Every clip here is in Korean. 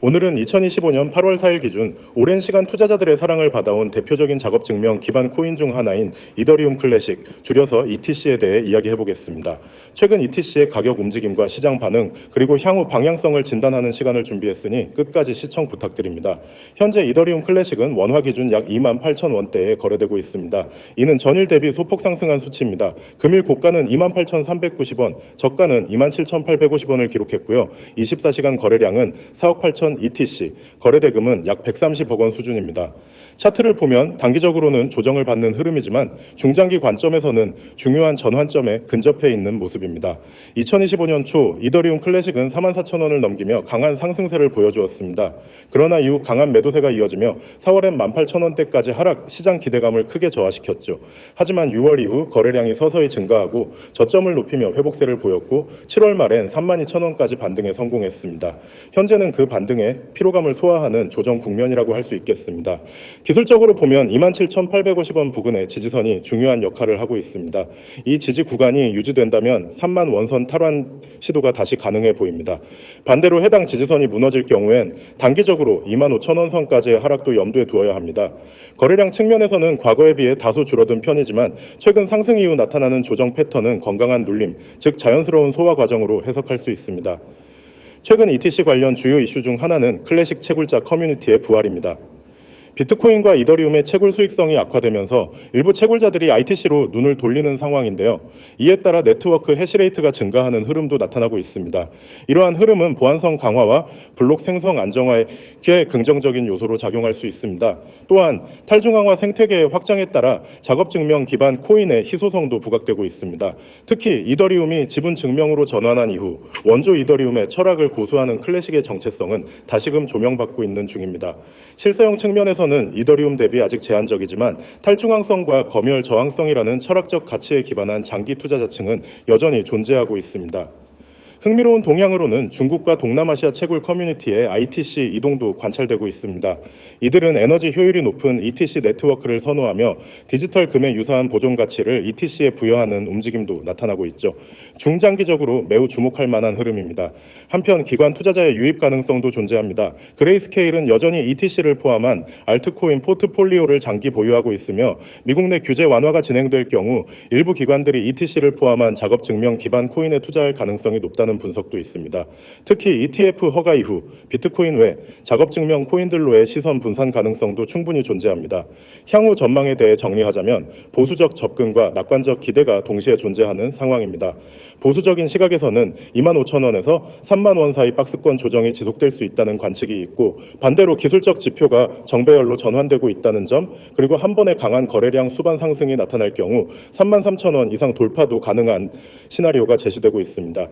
오늘은 2025년 8월 4일 기준 오랜 시간 투자자들의 사랑을 받아온 대표적인 작업 증명 기반 코인 중 하나인 이더리움 클래식, 줄여서 ETC에 대해 이야기해보겠습니다. 최근 ETC의 가격 움직임과 시장 반응, 그리고 향후 방향성을 진단하는 시간을 준비했으니 끝까지 시청 부탁드립니다. 현재 이더리움 클래식은 원화 기준 약 28,000원대에 거래되고 있습니다. 이는 전일 대비 소폭 상승한 수치입니다. 금일 고가는 28,390원, 저가는 27,850원을 기록했고요. 24시간 거래량은 4억 8천 ETC, 거래대금은 약 130억 원 수준입니다. 차트를 보면 단기적으로는 조정을 받는 흐름이지만 중장기 관점에서는 중요한 전환점에 근접해 있는 모습입니다. 2025년 초 이더리움 클래식은 44,000원을 넘기며 강한 상승세를 보여주었습니다. 그러나 이후 강한 매도세가 이어지며 4월엔 18,000원대까지 하락, 시장 기대감을 크게 저하시켰죠. 하지만 6월 이후 거래량이 서서히 증가하고 저점을 높이며 회복세를 보였고 7월 말엔 32,000원까지 반등에 성공했습니다. 현재는 그 반등에 피로감을 소화하는 조정 국면이라고 할 수 있겠습니다. 기술적으로 보면 27,850원 부근의 지지선이 중요한 역할을 하고 있습니다. 이 지지 구간이 유지된다면 3만 원선 탈환 시도가 다시 가능해 보입니다. 반대로 해당 지지선이 무너질 경우엔 단기적으로 25,000원 선까지의 하락도 염두에 두어야 합니다. 거래량 측면에서는 과거에 비해 다소 줄어든 편이지만 최근 상승 이후 나타나는 조정 패턴은 건강한 눌림, 즉 자연스러운 소화 과정으로 해석할 수 있습니다. 최근 ETC 관련 주요 이슈 중 하나는 클래식 채굴자 커뮤니티의 부활입니다. 비트코인과 이더리움의 채굴 수익성이 악화되면서 일부 채굴자들이 ITC로 눈을 돌리는 상황인데요. 이에 따라 네트워크 해시레이트가 증가하는 흐름도 나타나고 있습니다. 이러한 흐름은 보안성 강화와 블록 생성 안정화에 꽤 긍정적인 요소로 작용할 수 있습니다. 또한 탈중앙화 생태계의 확장에 따라 작업 증명 기반 코인의 희소성도 부각되고 있습니다. 특히 이더리움이 지분 증명으로 전환한 이후 원조 이더리움의 철학을 고수하는 클래식의 정체성은 다시금 조명받고 있는 중입니다. 실사용 측면에서는 이더리움 대비 아직 제한적이지만 탈중앙성과 검열 저항성이라는 철학적 가치에 기반한 장기 투자자층은 여전히 존재하고 있습니다. 흥미로운 동향으로는 중국과 동남아시아 채굴 커뮤니티의 ITC 이동도 관찰되고 있습니다. 이들은 에너지 효율이 높은 ETC 네트워크를 선호하며 디지털 금에 유사한 보존 가치를 ETC에 부여하는 움직임도 나타나고 있죠. 중장기적으로 매우 주목할 만한 흐름입니다. 한편 기관 투자자의 유입 가능성도 존재합니다. 그레이스케일은 여전히 ETC를 포함한 알트코인 포트폴리오를 장기 보유하고 있으며 미국 내 규제 완화가 진행될 경우 일부 기관들이 ETC를 포함한 작업 증명 기반 코인에 투자할 가능성이 높다는 분석도 있습니다. 특히 ETF 허가 이후 비트코인 외 작업 증명 코인들로의 시선 분산 가능성도 충분히 존재합니다. 향후 전망에 대해 정리하자면 보수적 접근과 낙관적 기대가 동시에 존재하는 상황입니다. 보수적인 시각에서는 25,000원에서 3만 원 사이 박스권 조정이 지속될 수 있다는 관측이 있고 반대로 기술적 지표가 정배열로 전환되고 있다는 점, 그리고 한 번에 강한 거래량 수반 상승이 나타날 경우 33,000원 이상 돌파도 가능한 시나리오가 제시되고 있습니다.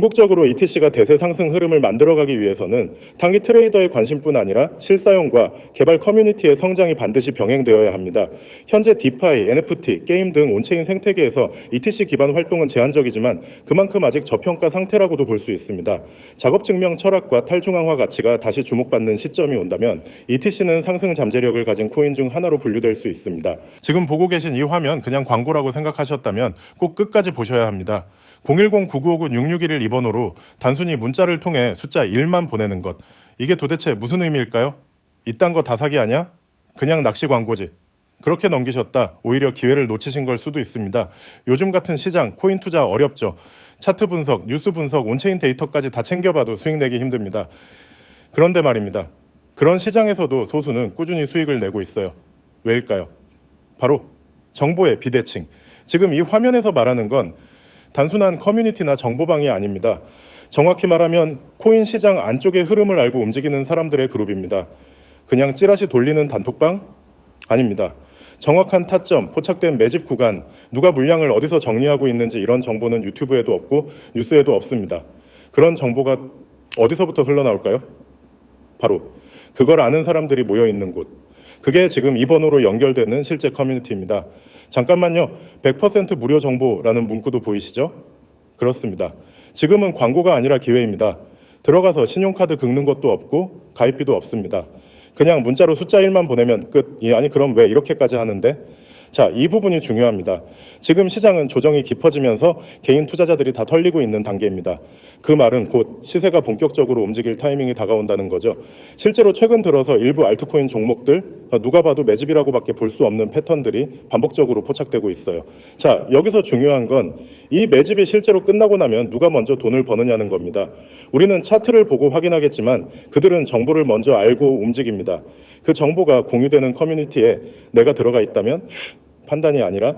궁극적으로 ETC가 대세 상승 흐름을 만들어가기 위해서는 단기 트레이더의 관심뿐 아니라 실사용과 개발 커뮤니티의 성장이 반드시 병행되어야 합니다. 현재 디파이, NFT, 게임 등 온체인 생태계에서 ETC 기반 활동은 제한적이지만 그만큼 아직 저평가 상태라고도 볼 수 있습니다. 작업 증명 철학과 탈중앙화 가치가 다시 주목받는 시점이 온다면 ETC는 상승 잠재력을 가진 코인 중 하나로 분류될 수 있습니다. 지금 보고 계신 이 화면 그냥 광고라고 생각하셨다면 꼭 끝까지 보셔야 합니다. 010-9959-6611 2번으로 단순히 문자를 통해 숫자 1만 보내는 것, 이게 도대체 무슨 의미일까요? 이딴 거 다 사기 아니야? 그냥 낚시 광고지. 그렇게 넘기셨다 오히려 기회를 놓치신 걸 수도 있습니다. 요즘 같은 시장, 코인 투자 어렵죠. 차트 분석, 뉴스 분석, 온체인 데이터까지 다 챙겨봐도 수익 내기 힘듭니다. 그런데 말입니다. 그런 시장에서도 소수는 꾸준히 수익을 내고 있어요. 왜일까요? 바로 정보의 비대칭. 지금 이 화면에서 말하는 건 단순한 커뮤니티나 정보방이 아닙니다. 정확히 말하면 코인 시장 안쪽의 흐름을 알고 움직이는 사람들의 그룹입니다. 그냥 찌라시 돌리는 단톡방? 아닙니다. 정확한 타점, 포착된 매집 구간, 누가 물량을 어디서 정리하고 있는지 이런 정보는 유튜브에도 없고 뉴스에도 없습니다. 그런 정보가 어디서부터 흘러나올까요? 바로 그걸 아는 사람들이 모여 있는 곳. 그게 지금 이 번호로 연결되는 실제 커뮤니티입니다. 잠깐만요. 100% 무료 정보라는 문구도 보이시죠? 그렇습니다. 지금은 광고가 아니라 기회입니다. 들어가서 신용카드 긁는 것도 없고 가입비도 없습니다. 그냥 문자로 숫자 1만 보내면 끝. 아니 그럼 왜 이렇게까지 하는데? 자, 이 부분이 중요합니다. 지금 시장은 조정이 깊어지면서 개인 투자자들이 다 털리고 있는 단계입니다. 그 말은 곧 시세가 본격적으로 움직일 타이밍이 다가온다는 거죠. 실제로 최근 들어서 일부 알트코인 종목들 누가 봐도 매집이라고밖에 볼 수 없는 패턴들이 반복적으로 포착되고 있어요. 자, 여기서 중요한 건 이 매집이 실제로 끝나고 나면 누가 먼저 돈을 버느냐는 겁니다. 우리는 차트를 보고 확인하겠지만 그들은 정보를 먼저 알고 움직입니다. 그 정보가 공유되는 커뮤니티에 내가 들어가 있다면 판단이 아니라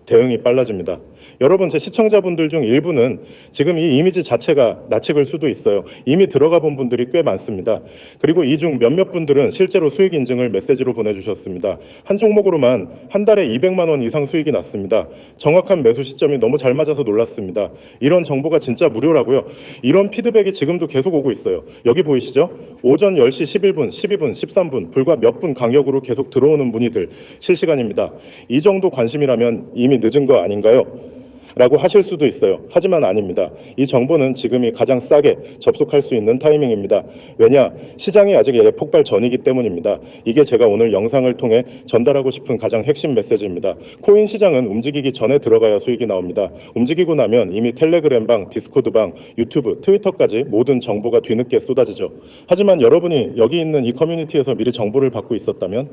대응이 빨라집니다. 여러분, 제 시청자분들 중 일부는 지금 이 이미지 자체가 낯익을 수도 있어요. 이미 들어가 본 분들이 꽤 많습니다. 그리고 이 중 몇몇 분들은 실제로 수익 인증을 메시지로 보내주셨습니다. 한 종목으로만 한 달에 200만 원 이상 수익이 났습니다. 정확한 매수 시점이 너무 잘 맞아서 놀랐습니다. 이런 정보가 진짜 무료라고요. 이런 피드백이 지금도 계속 오고 있어요. 여기 보이시죠? 오전 10시 11분, 12분, 13분, 불과 몇 분 간격으로 계속 들어오는 문의들 실시간입니다. 이 정도 관심이라면 이미 늦은 거 아닌가요? 라고 하실 수도 있어요. 하지만 아닙니다. 이 정보는 지금이 가장 싸게 접속할 수 있는 타이밍입니다. 왜냐? 시장이 아직 폭발 전이기 때문입니다. 이게 제가 오늘 영상을 통해 전달하고 싶은 가장 핵심 메시지입니다. 코인 시장은 움직이기 전에 들어가야 수익이 나옵니다. 움직이고 나면 이미 텔레그램방, 디스코드방, 유튜브, 트위터까지 모든 정보가 뒤늦게 쏟아지죠. 하지만 여러분이 여기 있는 이 커뮤니티에서 미리 정보를 받고 있었다면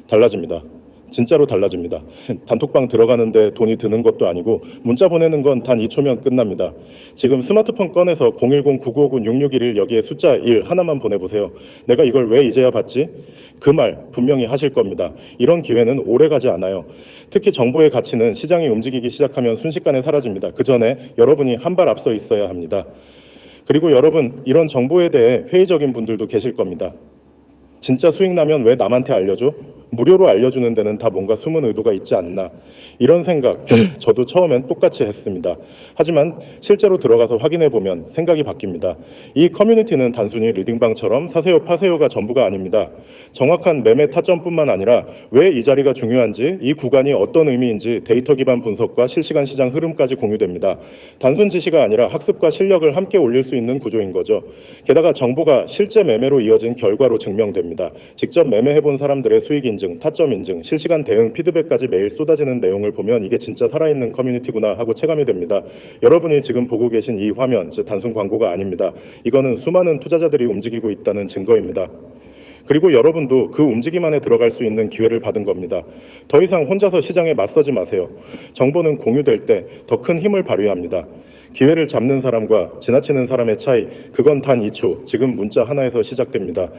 달라집니다. 진짜로 달라집니다. 단톡방 들어가는데 돈이 드는 것도 아니고 문자 보내는 건 단 2초면 끝납니다. 지금 스마트폰 꺼내서 010-9959-6611 여기에 숫자 1 하나만 보내보세요. 내가 이걸 왜 이제야 봤지? 그 말 분명히 하실 겁니다. 이런 기회는 오래 가지 않아요. 특히 정보의 가치는 시장이 움직이기 시작하면 순식간에 사라집니다. 그 전에 여러분이 한 발 앞서 있어야 합니다. 그리고 여러분, 이런 정보에 대해 회의적인 분들도 계실 겁니다. 진짜 수익 나면 왜 남한테 알려줘? 무료로 알려주는 데는 다 뭔가 숨은 의도가 있지 않나. 이런 생각 저도 처음엔 똑같이 했습니다. 하지만 실제로 들어가서 확인해보면 생각이 바뀝니다. 이 커뮤니티는 단순히 리딩방처럼 사세요 파세요가 전부가 아닙니다. 정확한 매매 타점뿐만 아니라 왜 이 자리가 중요한지, 이 구간이 어떤 의미인지 데이터 기반 분석과 실시간 시장 흐름까지 공유됩니다. 단순 지시가 아니라 학습과 실력을 함께 올릴 수 있는 구조인 거죠. 게다가 정보가 실제 매매로 이어진 결과로 증명됩니다. 직접 매매해본 사람들의 수익 인증, 타점 인증, 실시간 대응 피드백까지 매일 쏟아지는 내용을 보면 이게 진짜 살아있는 커뮤니티구나 하고 체감이 됩니다. 여러분이 지금 보고 계신 이 화면, 단순 광고가 아닙니다. 이거는 수많은 투자자들이 움직이고 있다는 증거입니다. 그리고 여러분도 그 움직임 안에 들어갈 수 있는 기회를 받은 겁니다. 더 이상 혼자서 시장에 맞서지 마세요. 정보는 공유될 때 더 큰 힘을 발휘합니다. 기회를 잡는 사람과 지나치는 사람의 차이, 그건 단 2초, 지금 문자 하나에서 시작됩니다.